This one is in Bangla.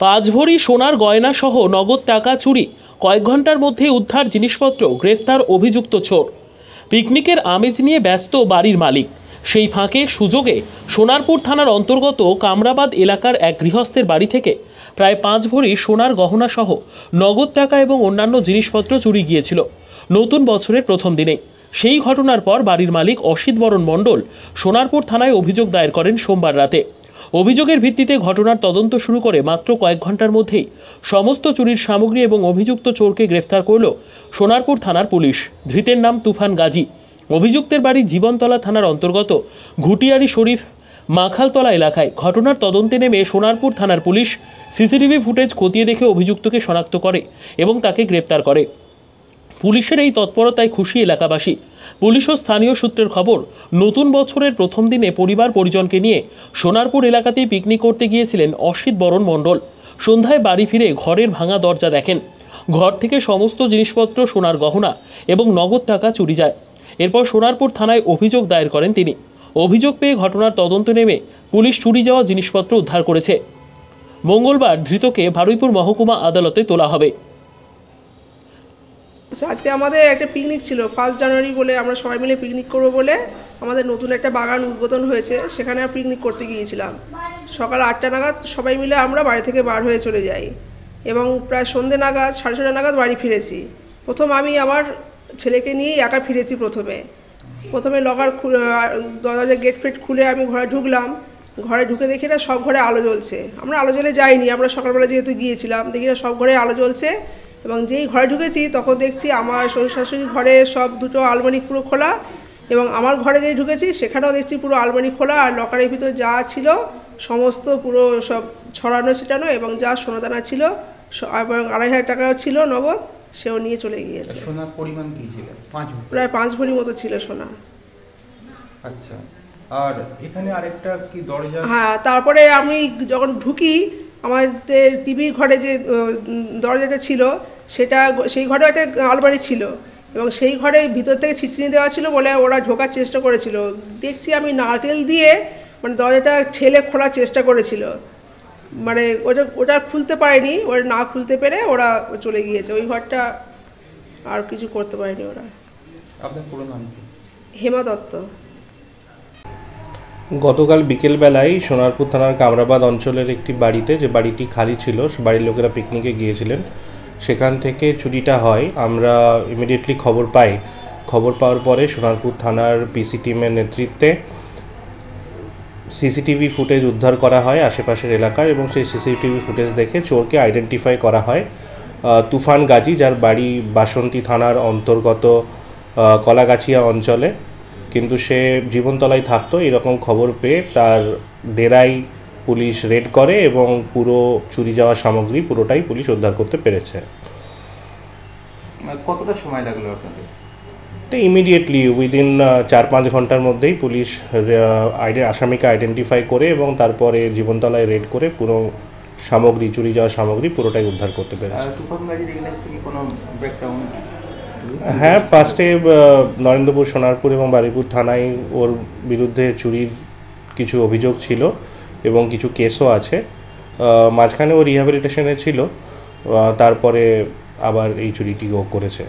5 ভরি সোনার গয়না সহ নগদ টাকা চুরি, কয়েক ঘন্টার মধ্যে উদ্ধার জিনিসপত্র, গ্রেফতার অভিযুক্ত চোর। পিকনিকের আমেজ নিয়ে ব্যস্ত বাড়ির মালিক, সেই ফাঁকে সুযোগে সোনারপুর থানার অন্তর্গত কামরাবাদ এলাকার এক গৃহস্থের বাড়ি থেকে প্রায় 5 ভরি সোনার গহনা সহ নগদ টাকা এবং অন্যান্য জিনিসপত্র চুরি গিয়েছিল নতুন বছরের প্রথম দিনে। সেই ঘটনার পর বাড়ির মালিক অসিত বরণ মণ্ডল সোনারপুর থানায় অভিযোগ দায়ের করেন সোমবার রাতে। অভিযোগের ভিত্তিতে ঘটনার তদন্ত শুরু করে মাত্র কয়েক ঘন্টার মধ্যেই সমস্ত চুরির সামগ্রী এবং অভিযুক্ত চোরকে গ্রেফতার করল সোনারপুর থানার পুলিশ। ধৃতের নাম তুফান গাজী। অভিযুক্তের বাড়ি জীবনতলা থানার অন্তর্গত ঘুটিয়ারি শরীফ মাখালতলা এলাকায়। ঘটনার তদন্তে নেমে সোনারপুর থানার পুলিশ সিসিটিভি ফুটেজ খতিয়ে দেখে অভিযুক্তকে শনাক্ত করে এবং তাকে গ্রেফতার করে। পুলিশের এই তৎপরতায় খুশি এলাকাবাসী। পুলিশ ও স্থানীয় সূত্রের খবর, নতুন বছরের প্রথম দিনে পরিবার পরিজনকে নিয়ে সোনারপুর এলাকাতেই পিকনিক করতে গিয়েছিলেন অসিত বরণ মণ্ডল। সন্ধ্যায় বাড়ি ফিরে ঘরের ভাঙা দরজা দেখেন। ঘর থেকে সমস্ত জিনিসপত্র, সোনার গহনা এবং নগদ টাকা চুরি যায়। এরপর সোনারপুর থানায় অভিযোগ দায়ের করেন তিনি। অভিযোগ পেয়ে ঘটনার তদন্ত নেমে পুলিশ চুরি যাওয়া জিনিসপত্র উদ্ধার করেছে। মঙ্গলবার ধৃতকে বারুইপুর মহকুমা আদালতে তোলা হবে। আজকে আমাদের একটা পিকনিক ছিল 1 জানুয়ারি বলে, আমরা সবাই মিলে পিকনিক করবো বলে আমাদের নতুন একটা বাগান উদ্বোধন হয়েছে, সেখানে পিকনিক করতে গিয়েছিলাম। সকাল 8টা নাগাদ সবাই মিলে আমরা বাড়ি থেকে বার হয়ে চলে যাই এবং প্রায় সন্ধ্যে নাগাদ 6:30 নাগাদ বাড়ি ফিরেছি। প্রথম আমি আমার ছেলেকে নিয়ে একা ফিরেছি। প্রথমে লকার দরজা গেট ফেট খুলে আমি ঘরে ঢুকলাম। ঘরে ঢুকে দেখি না সব ঘরে আলো জ্বলছে। আমরা আলো জ্বলে যাইনি, আমরা সকালবেলা যেহেতু গিয়েছিলাম, দেখি না সব ঘরে আলো জ্বলছে। এবং যেই ঘরে ঢুকেছি তখন দেখছি আমার শ্বশুর শাশুড়ির ঘরে সব দুটো আলমারি পুরো খোলা, এবং আমার ঘরে যেই ঢুকেছি সেখানেও দেখছি পুরো আলমারি খোলা, আর লকারের ভিতর যা ছিল সমস্ত পুরো সব ছড়ানো ছিটানো, এবং যা সোনাদানা ছিল এবং 2,500 টাকাও ছিল নগদ, সেও নিয়ে চলে গিয়েছে। সোনার পরিমাণ কি ছিল? প্রায় 5 ভরি মতো ছিল সোনা। আচ্ছা, আর এখানে আরেকটা কি দরজা? হ্যাঁ, তারপরে আমি যখন ঢুকি আমাদের টিভি ঘরে যে দরজাটা ছিল সেটা, সেই ঘরেও একটা আলমারি ছিল, এবং সেই ঘরে ভিতর থেকে ছিটকিনি দেওয়া ছিল বলে ওরা ঢোকার চেষ্টা করেছিল। দেখছি আমি নারকেল দিয়ে মানে দরজাটা ঠেলে খোলার চেষ্টা করেছিল, মানে ওটা খুলতে পারেনি। ওরা না খুলতে পেরে ওরা চলে গিয়েছে। ওই ঘরটা আর কিছু করতে পারেনি ওরা। আপনার পুরো নাম কি? হেমা দত্ত। গতকাল বিকেলবেলায় সোনারপুর থানার কামরাবাদ অঞ্চলের একটি বাড়িতে, যে বাড়িটি খালি ছিল, বাড়ির লোকেরা পিকনিকে গিয়েছিলেন, সেখান থেকে চুরিটা হয়। আমরা ইমিডিয়েটলি খবর পাওয়ার পরে সোনারপুর থানার পিসি টিমের নেতৃত্বে সিসিটিভি ফুটেজ উদ্ধার করা হয় আশেপাশের এলাকার, এবং সেই সিসিটিভি ফুটেজ দেখে চোরকে আইডেন্টিফাই করা হয়। তুফান গাজী, যার বাড়ি বাসন্তী থানার অন্তর্গত কলাগাছিয়া অঞ্চলে, কিন্তু সে জীবনতলায় থাকতো। এরকম খবর পেয়ে তার ডেরায় পুলিশ রেড করে এবং পুরো চুরি যাওয়া সামগ্রী পুরোটাই পুলিশ উদ্ধার করতে পেরেছে। কতটা সময় লাগলো আপনাদের? ইমিডিয়েটলি উইদিন 4-5 ঘন্টার মধ্যেই পুলিশ আসামিকে আইডেন্টিফাই করে এবং তারপরে জীবনতলায় রেড করে পুরো সামগ্রী, চুরি যাওয়া সামগ্রী পুরোটাই উদ্ধার করতে পেরেছে। হ্যাঁ, ফার্স্টে নরেন্দ্রপুর, সোনারপুর এবং বারুইপুর থানায় ওর বিরুদ্ধে চুরির কিছু অভিযোগ ছিল এবং কিছু কেসও আছে। মাঝখানে ও রিহ্যাবিলিটেশনে ছিল, তারপরে আবার এই চুরিটি ও করেছে।